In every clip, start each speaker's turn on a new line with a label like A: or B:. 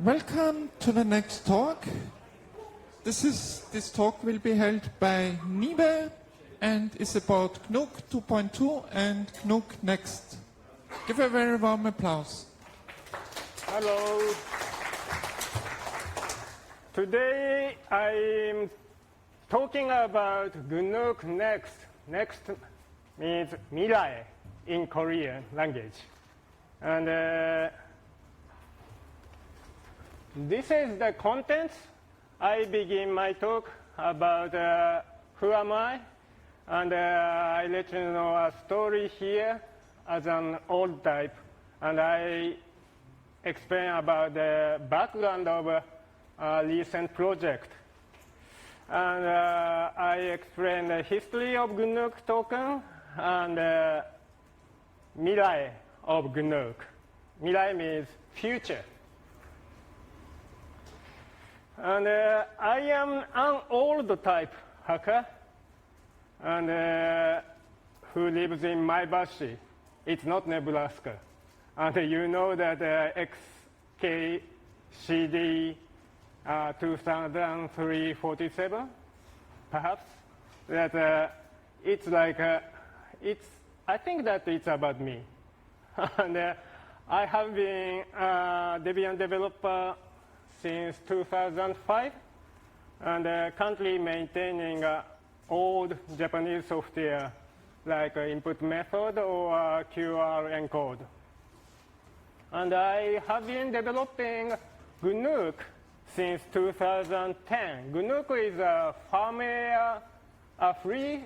A: Welcome to the next talk. This talk will be held by NIIBE and is about Gnuk 2.2 and Gnuk NEXT. Give a very warm applause.
B: Hello. Today I'm talking about Gnuk NEXT. Next means mirai in Korean language. And this is the contents. I begin my talk about who am I, and I let you know a story here as an old type, and I explain about the background of a recent project. And I explain the history of Gnuk token and mirai of Gnuk. Mirai means future. And I am an old type hacker and who lives in Maebashi. It's not Nebraska. And you know that XKCD 2003-47, perhaps? That it's like, I think that it's about me. And I have been a Debian developer since 2005, and currently maintaining old Japanese software like input method or QR encode. And I have been developing Gnuk since 2010. Gnuk is a firmware, a free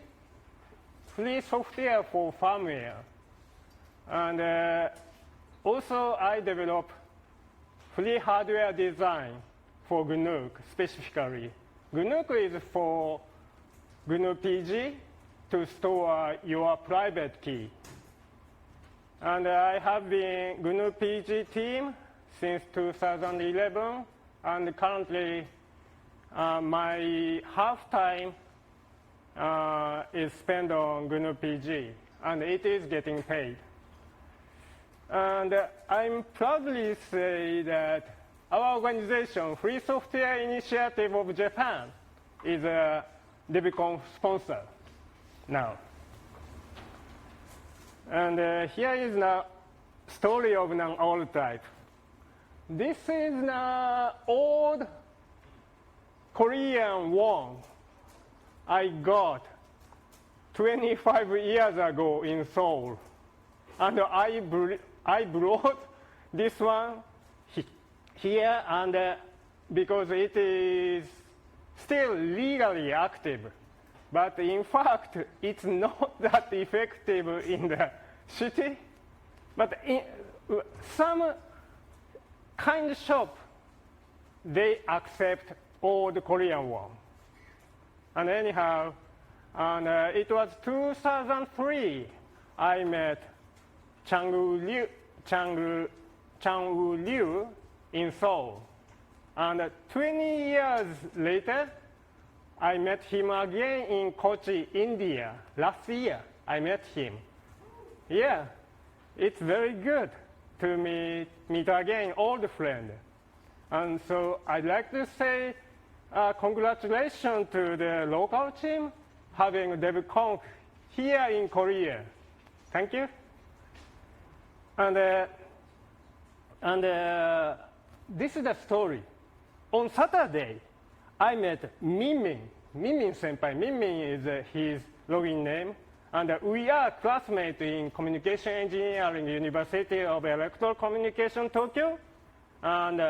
B: software for firmware. And also I develop free hardware design for Gnuk specifically. Gnuk is for GnuPG to store your private key. And I have been GnuPG team since 2011, and currently my half time is spent on GnuPG, and it is getting paid. And I'm proudly say that our organization, Free Software Initiative of Japan, is a DebConf sponsor now. And here is the story of an old type. This is an old Korean won I got 25 years ago in Seoul. And I brought this one here, and because it is still legally active. But in fact, it's not that effective in the city. But in some kind shop, they accept old Korean one. And anyhow, and it was 2003, I met Chang-Woo Liu in Seoul. And 20 years later, I met him again in Kochi, India. Last year, I met him. Yeah, it's very good to meet again old friend. And so I'd like to say congratulations to the local team having DebConf here in Korea. Thank you. And this is the story. On Saturday, I met Minmin senpai. Minmin is his login name. And we are classmates in Communication Engineering University of Electrical Communication, Tokyo. And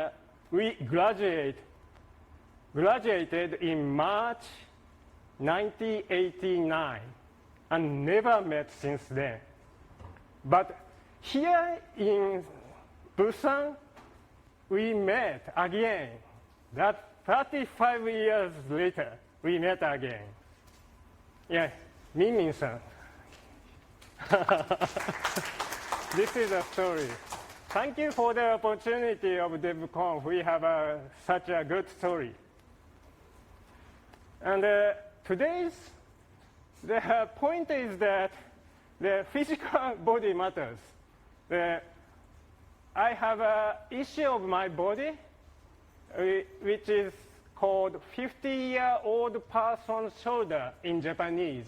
B: we graduated in March 1989 and never met since then. But here in Busan, we met again. That 35 years later, we met again. Yeah, Minmin-san. This is a story. Thank you for the opportunity of DebConf. We have such a good story. And today's the point is that the physical body matters. I have an issue of my body, which is called 50-year-old person's shoulder in Japanese,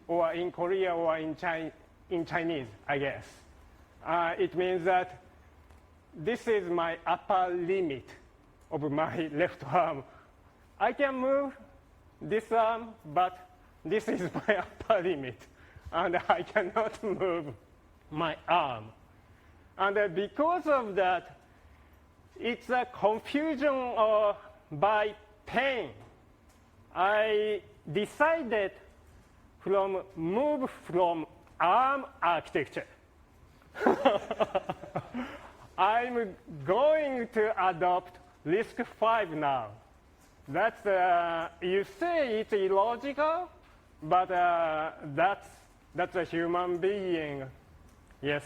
B: or in Korea, or in Chinese, I guess. It means that this is my upper limit of my left arm. I can move this arm, but this is my upper limit, and I cannot move my arm. And because of that, it's a confusion by pain. I decided to move from ARM architecture. I'm going to adopt RISC-V now. That's, you say it's illogical, but that's a human being. Yes.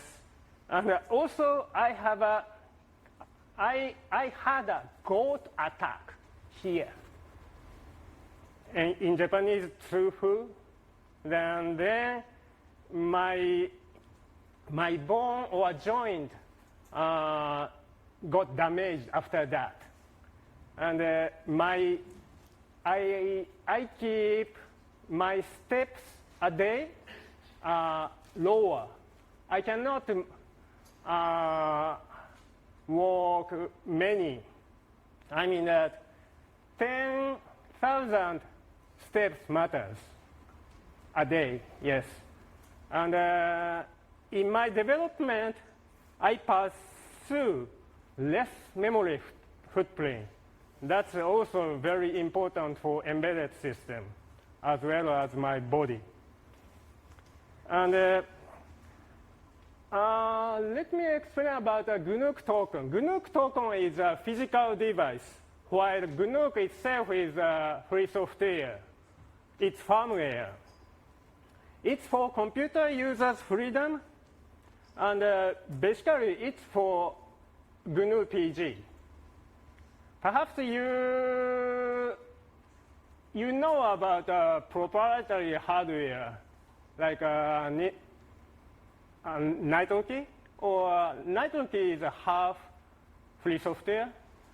B: And also, I had a goat attack here. And in Japanese, tsufu. Then my bone or joint got damaged after that. And I keep my steps a day lower. I cannot walk many. I mean that 10,000 steps matters a day, yes. And in my development, I pursue less memory footprint. That's also very important for embedded system, as well as my body. And let me explain about a Gnuk token. Gnuk token is a physical device, while Gnuk itself is free software. It's firmware. It's for computer users' freedom, and basically it's for GnuPG. Perhaps you know about proprietary hardware like NIIBE, or NIIBE is a half free software,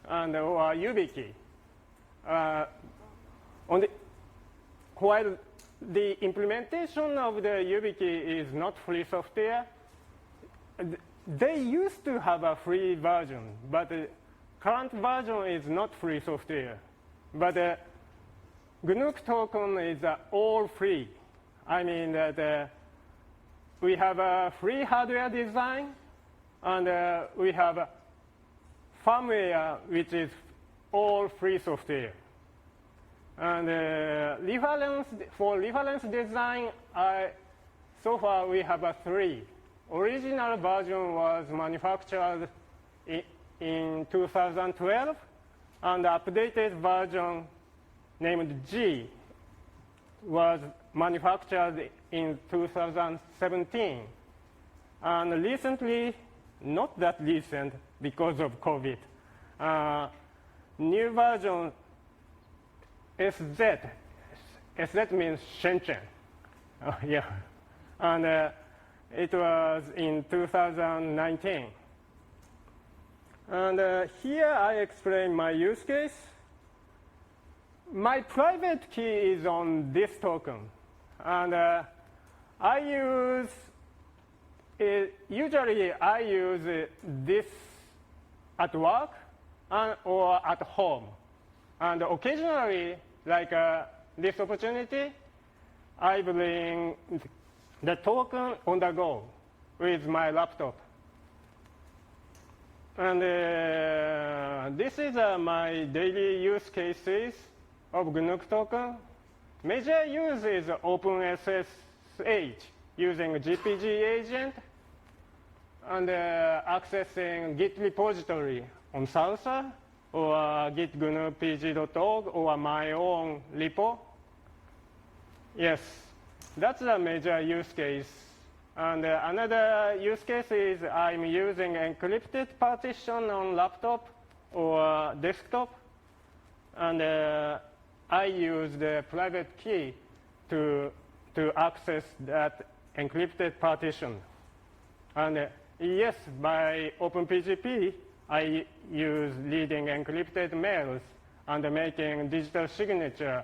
B: and or YubiKey. While the implementation of the YubiKey is not free software, they used to have a free version, but the current version is not free software. But Gnuk token is all free. I mean that we have a free hardware design, and we have a firmware which is all free software. And for reference design, so far we have 3. Original version was manufactured in 2012, and the updated version named G was manufactured in 2017. And recently, not that recent because of COVID, new version SZ. SZ means Shenzhen. Yeah. And it was in 2019. And here I explain my use case. My private key is on this token. And usually I use this at work or at home. And occasionally, like this opportunity, I bring the token on the go with my laptop. And this is my daily use cases of Gnuk token. Major use is OpenSSH using GPG agent and accessing Git repository on Salsa or git GnuPG.org or my own repo. Yes, that's the major use case. And another use case is I'm using encrypted partition on laptop or desktop. And I use the private key to access that encrypted partition. And yes, by OpenPGP, I use reading encrypted mails and making digital signature.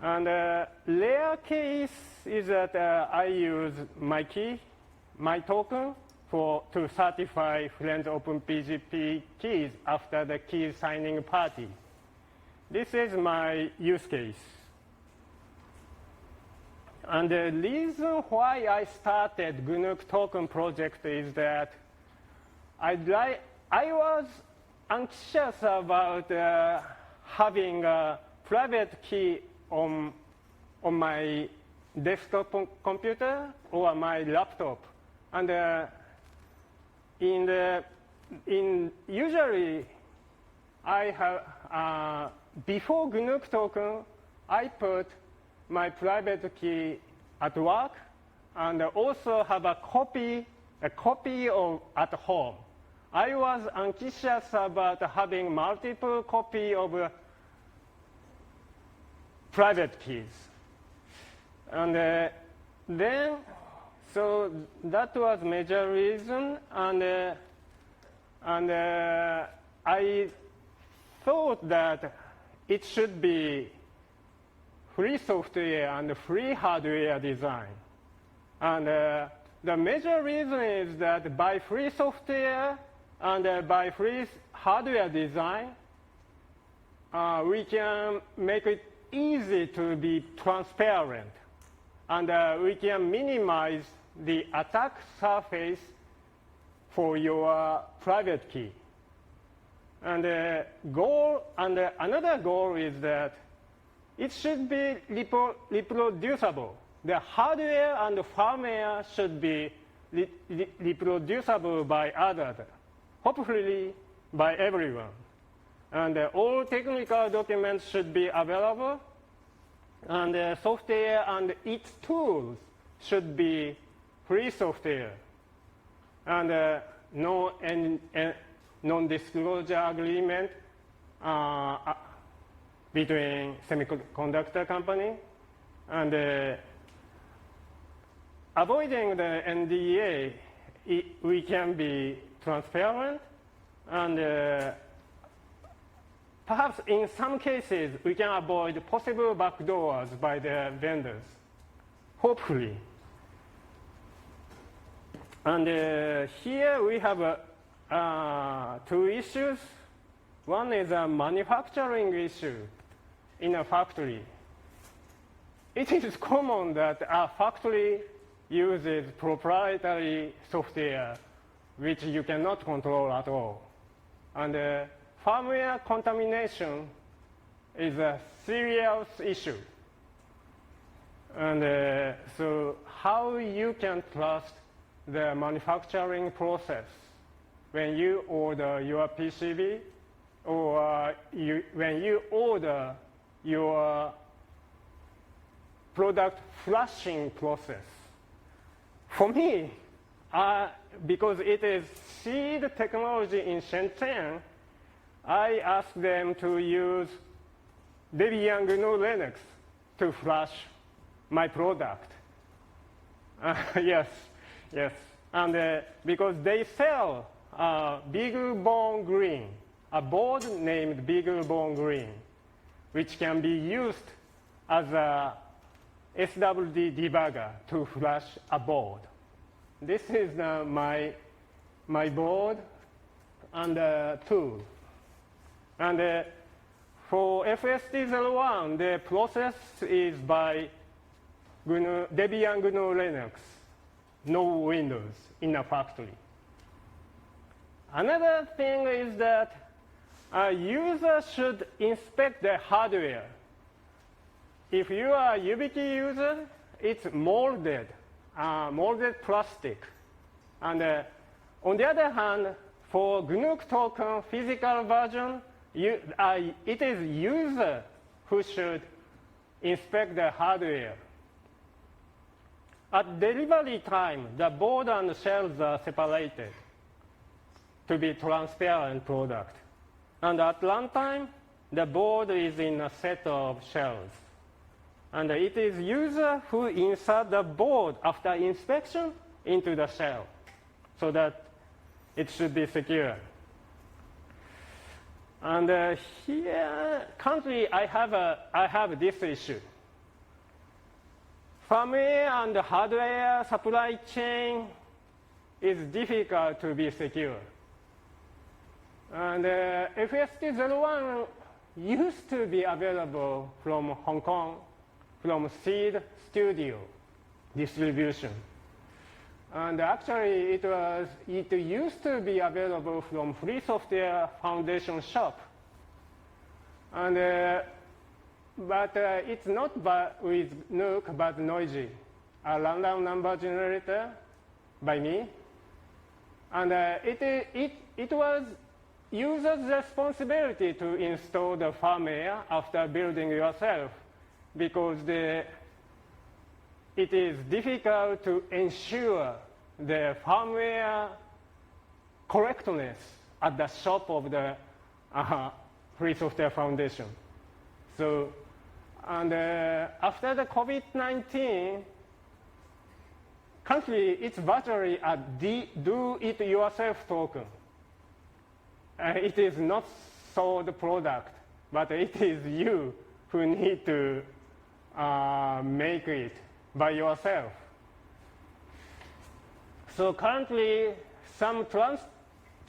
B: And rare case is that I use my key, my token, to certify friends OpenPGP keys after the key signing party. This is my use case. And the reason why I started Gnuk token project is that I was anxious about having a private key on my desktop computer or my laptop. And usually I have before Gnuk token, I put my private key at work and also have a copy of at home. I was anxious about having multiple copy of private keys. And then, so that was major reason, and I thought that it should be free software and free hardware design. And the major reason is that by free software and by free hardware design, we can make it easy to be transparent. And we can minimize the attack surface for your private key. And another goal is that it should be reproducible. The hardware and the firmware should be reproducible by others, hopefully by everyone. And all technical documents should be available, and the software and its tools should be free software. And no non-disclosure agreement between semiconductor company, and avoiding the NDA, we can be transparent, and perhaps in some cases we can avoid possible backdoors by the vendors, hopefully. And here we have two issues. One is a manufacturing issue in a factory. It is common that a factory uses proprietary software which you cannot control at all. And firmware contamination is a serious issue. And so how you can trust the manufacturing process when you order your PCB, or when you order your product flashing process. For me, because it is seed technology in Shenzhen, I asked them to use Debian GNU Linux to flash my product. Yes. And because they sell BeagleBone Green, a board named BeagleBone Green, which can be used as a SWD debugger to flash a board. This is my board and tool. And for FSD01, the process is by Debian GNU Linux, no Windows in a factory. Another thing is that a user should inspect the hardware. If you are a YubiKey user, it's molded plastic. And on the other hand, for Gnuk token physical version, it is user who should inspect the hardware. At delivery time, the board and shells are separated to be transparent product. And at runtime, the board is in a set of shells. And it is user who insert the board after inspection into the shell, so that it should be secure. And here, currently, I have this issue. Firmware and hardware supply chain is difficult to be secure. And FST01 used to be available from Hong Kong, from Seed Studio distribution. And actually, it used to be available from Free Software Foundation shop. And but it's not with Gnuk, but noisy, a random number generator by me. And it was user's responsibility to install the firmware after building yourself, because it is difficult to ensure the firmware correctness at the shop of the Free Software Foundation. So, and after the COVID-19, currently it's virtually a do-it-yourself token. It is not sold product, but it is you who need to make it by yourself. So currently, some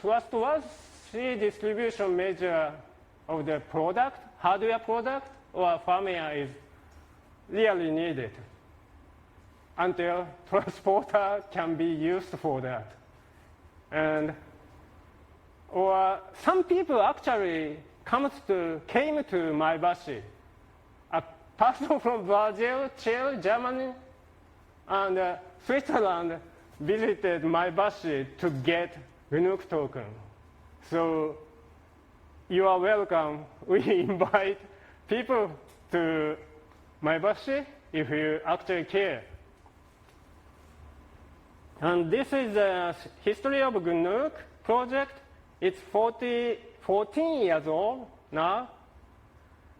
B: trustworthy distribution measure of the product, hardware product, or firmware is really needed until transporter can be used for that. And or some people actually came to NIIBE. A person from Brazil, Chile, Germany, and Switzerland visited NIIBE to get Gnuk token. So you are welcome. We invite people to NIIBE if you actually care. And this is the history of Gnuk project. It's 14 years old now.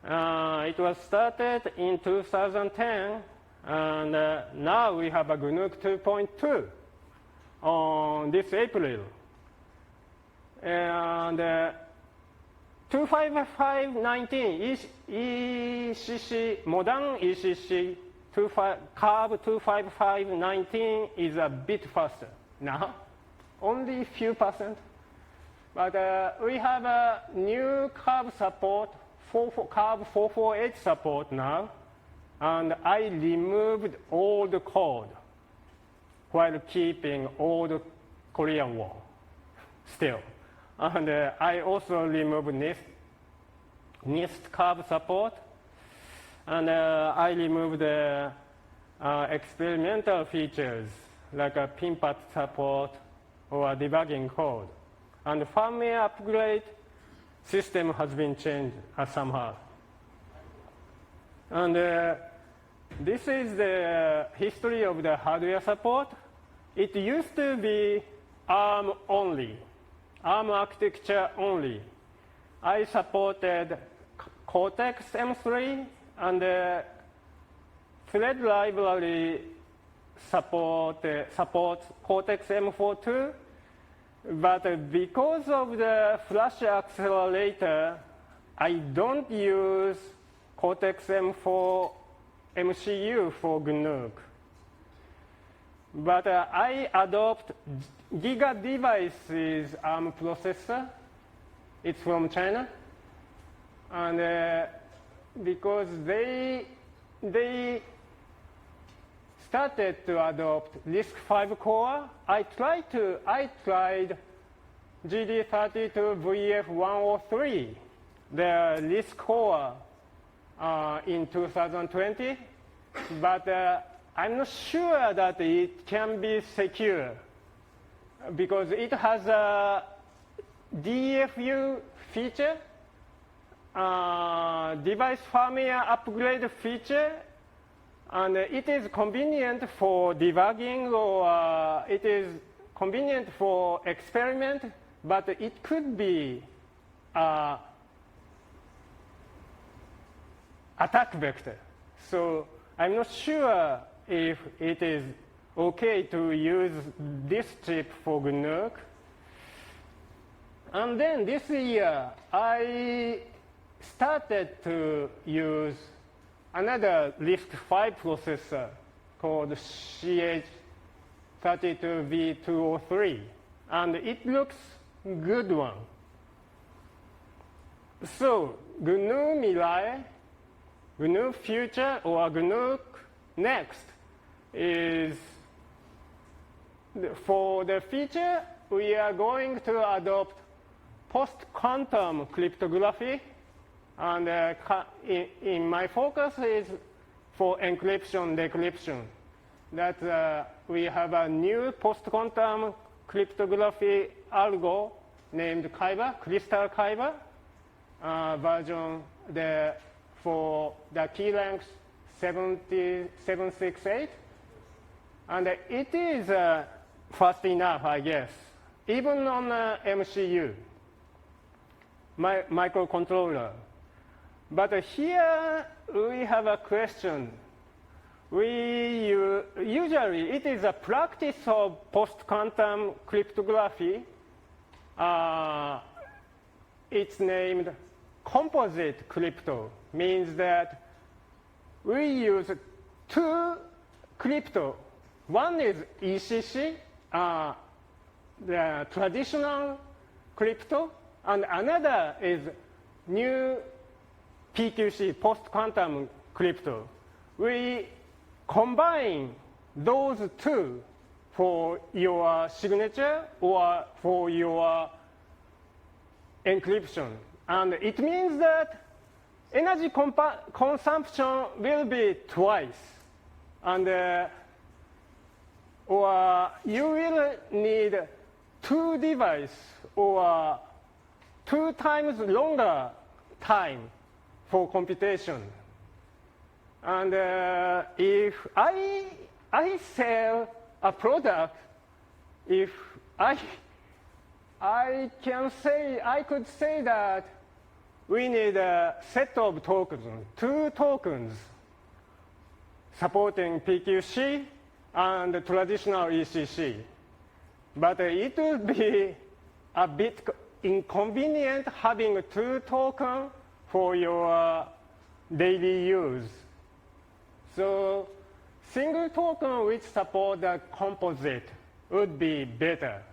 B: It was started in 2010, and now we have a Gnuk 2.2 on this April. And 25519 ECC, modern ECC, Curve25519 is a bit faster now, only few %. But we have a new Curve support, Curve448 support now, and I removed all the code while keeping all the Korean War still. And I also removed NIST Curve support, and I removed the experimental features like a pinpat support or debugging code. And the firmware upgrade system has been changed somehow. And this is the history of the hardware support. It used to be ARM only, ARM architecture only. I supported Cortex M3, and the thread library supports Cortex M4 too. But because of the flash accelerator, I don't use Cortex M4 MCU for Gnuk. But I adopt Giga Devices ARM processor. It's from China. And because they started to adopt RISC-V core, I tried GD32VF103, the RISC core, in 2020, but I'm not sure that it can be secure because it has a DFU feature, device firmware upgrade feature, and it is convenient for debugging, or it is convenient for experiment, but it could be attack vector. So I'm not sure if it is okay to use this chip for Gnuk. And then this year, I started to use another RISC-V processor called CH32V203, and it looks good one. So GNU Mirai, GNU Future, or Gnuk NEXT is for the future. We are going to adopt post-quantum cryptography, and in my focus is for encryption, decryption. That we have a new post-quantum cryptography algo named Kyber, Crystal Kyber, version for the key length 768, and it is fast enough, I guess, even on MCU, microcontroller. But here we have a question. Usually it is a practice of post-quantum cryptography. It's named composite crypto, means that we use two crypto. One is ECC, the traditional crypto, and another is new PQC, post-quantum crypto. We combine those two for your signature or for your encryption. And it means that energy consumption will be twice. And or you will need two devices or 2 times longer time for computation. And if I sell a product, if I could say that we need a set of tokens, 2 tokens supporting PQC and traditional ECC. But it would be a bit inconvenient having 2 tokens for your daily use. So single token which support the composite would be better.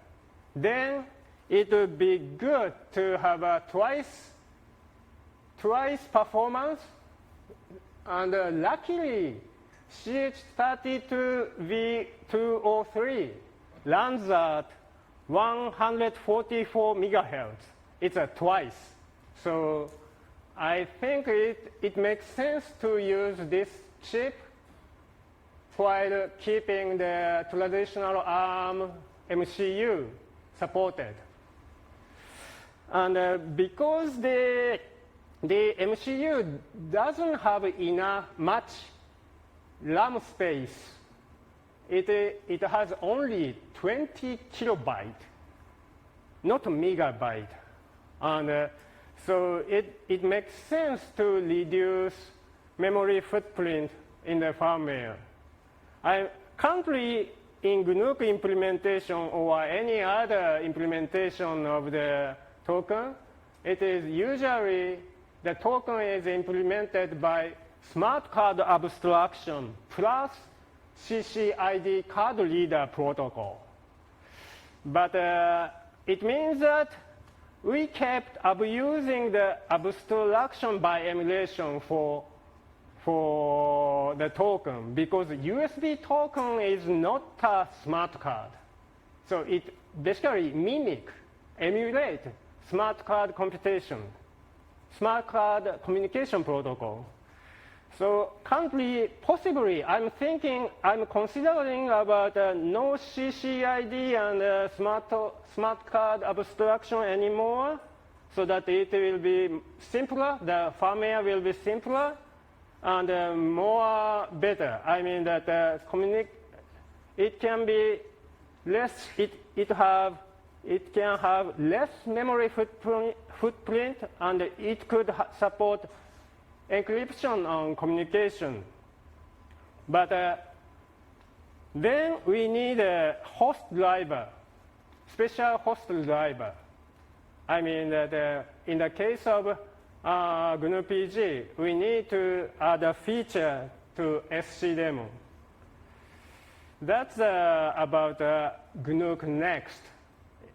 B: Then it would be good to have a twice performance. And luckily, CH32V203 runs at 144 megahertz. It's a twice. So I think it makes sense to use this chip while keeping the traditional ARM MCU supported. And because the MCU doesn't have much RAM space, it has only 20 kilobyte, not megabyte. And so it makes sense to reduce memory footprint in the firmware. Currently, in Gnuk implementation or any other implementation of the token, it is usually the token is implemented by smart card abstraction plus CCID card reader protocol. But it means that we kept abusing the abstraction by emulation for the token, because USB token is not a smart card. So it basically emulate smart card computation, smart card communication protocol. So currently, possibly, I'm considering about no CCID and smart card abstraction anymore, so that it will be simpler, the firmware will be simpler, and more better. I mean that it can be less. It can have less memory footprint, and it could support encryption on communication. But then we need a host driver, special host driver. I mean that in the case of GnuPG, we need to add a feature to SC-demo. That's about Gnuk NEXT,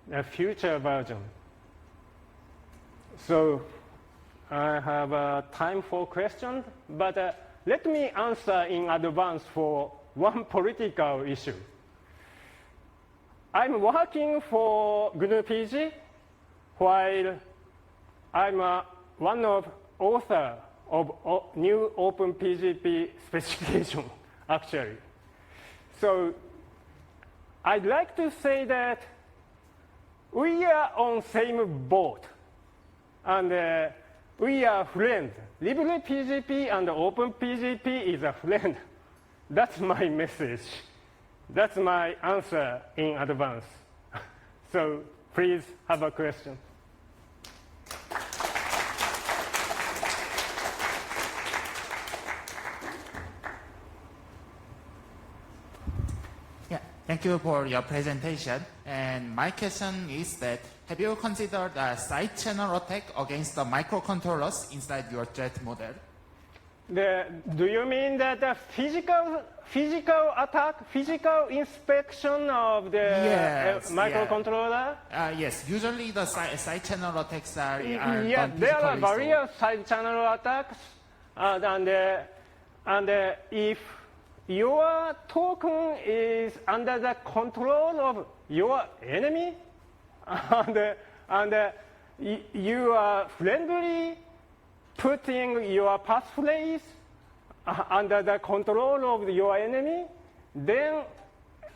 B: the future version. So I have time for questions, but let me answer in advance for one political issue. I'm working for GnuPG while I'm one of author of new OpenPGP specification, actually. So I'd like to say that we are on same boat, and we are friends. LibrePGP and OpenPGP is a friend. That's my message. That's my answer in advance. So please have a question.
C: Thank you for your presentation. And my question is that, have you considered a side channel attack against the microcontrollers inside your JET model?
B: Do you mean that the physical attack, physical inspection of the microcontroller?
C: Yes, usually the side channel attacks are
B: yeah,
C: done
B: there are
C: physically,
B: various side channel attacks, and if your token is under the control of your enemy, and you are friendly putting your passphrase under the control of your enemy, then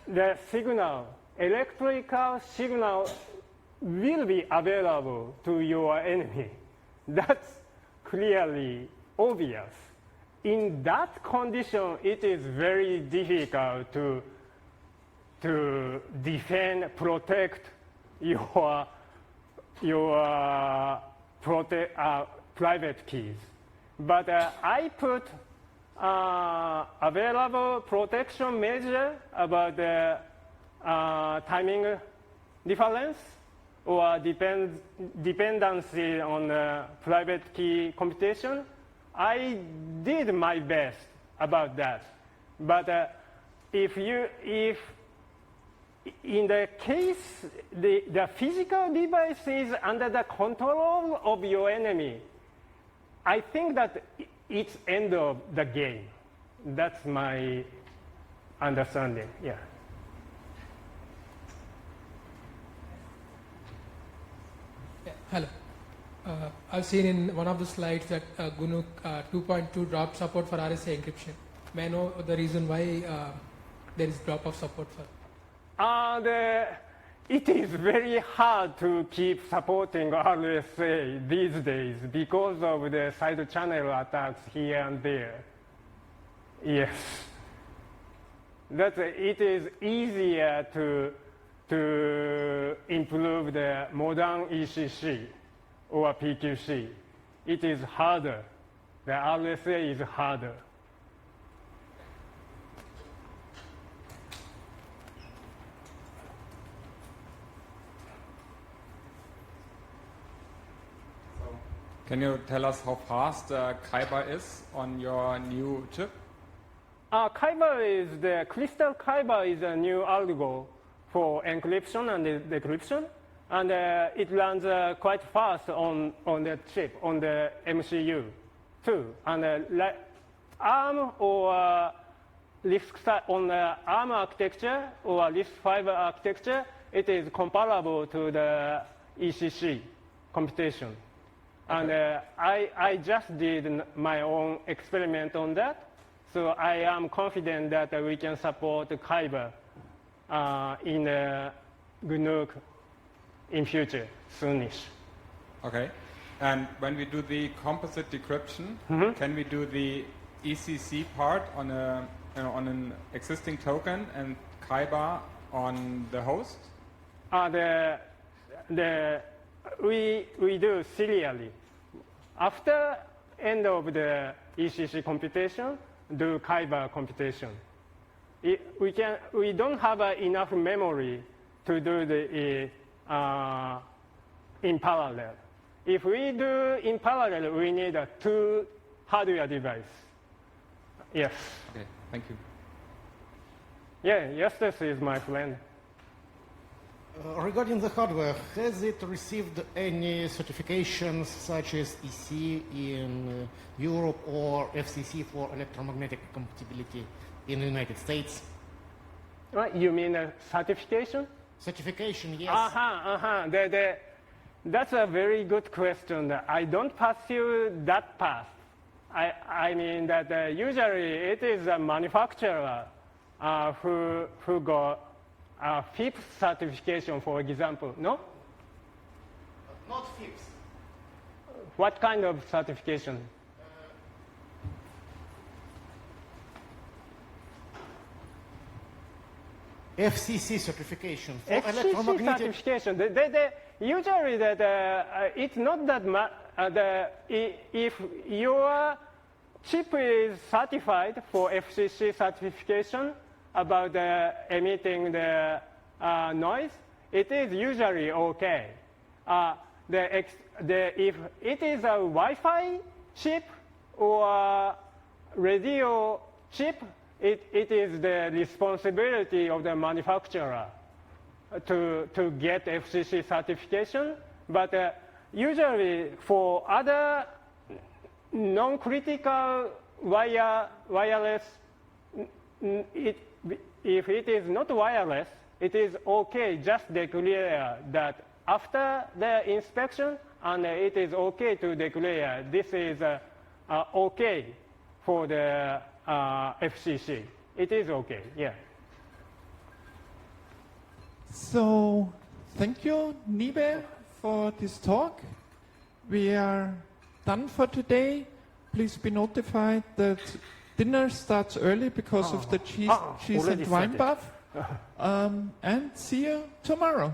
B: the signal, electrical signal, will be available to your enemy. That's clearly obvious. In that condition, it is very difficult to defend, protect your private keys. But I put available protection measure about the timing difference or dependency on the private key computation. I did my best about that. But if in the case the physical device is under the control of your enemy, I think that it's end of the game. That's my understanding. Yeah.
D: Hello. I've seen in one of the slides that Gnuk 2.2 dropped support for RSA encryption. May I know the reason why there is drop of support for?
B: It is very hard to keep supporting RSA these days because of the side channel attacks here and there. Yes. It is easier to improve the modern ECC or PQC. It is harder. The RSA is harder.
E: Can you tell us how fast Kyber is on your new chip?
B: Crystal Kyber is a new algo for encryption and decryption. And it runs quite fast on the chip, on the MCU too. And ARM or on the ARM architecture or RISC-V architecture, it is comparable to the ECC computation. And I just did my own experiment on that. So I am confident that we can support Kyber in Gnuk in future, soonish.
E: Okay. And when we do the composite decryption, can we do the ECC part on an existing token and Kyber on the host?
B: We do serially. After end of the ECC computation, do Kyber computation. We don't have enough memory to do the in parallel. If we do in parallel, we need two hardware devices. Yes.
E: Okay, thank you.
B: Yeah, Eustace is my friend.
F: Regarding the hardware, has it received any certifications such as EC in Europe or FCC for electromagnetic compatibility in the United States?
B: You mean a certification?
F: Certification, yes.
B: That's a very good question. I don't pursue that path. I mean that usually it is a manufacturer who got FIPS certification, for example, no?
F: Not FIPS.
B: What kind of certification?
F: FCC certification for
B: FCC
F: electromagnetic.
B: certification. Usually it's not that if your chip is certified for FCC certification about emitting the noise, it is usually okay. If it is a Wi-Fi chip or radio chip, it is the responsibility of the manufacturer to get FCC certification. But usually for other non-critical wireless, if it is not wireless, it is okay, just declare that after the inspection, and it is okay to declare this is okay for the FCC. It is okay, yeah.
A: So, thank you, NIIBE, for this talk. We are done for today. Please be notified that dinner starts early because of the cheese and
B: already
A: wine
B: started.
A: bath. And see you tomorrow.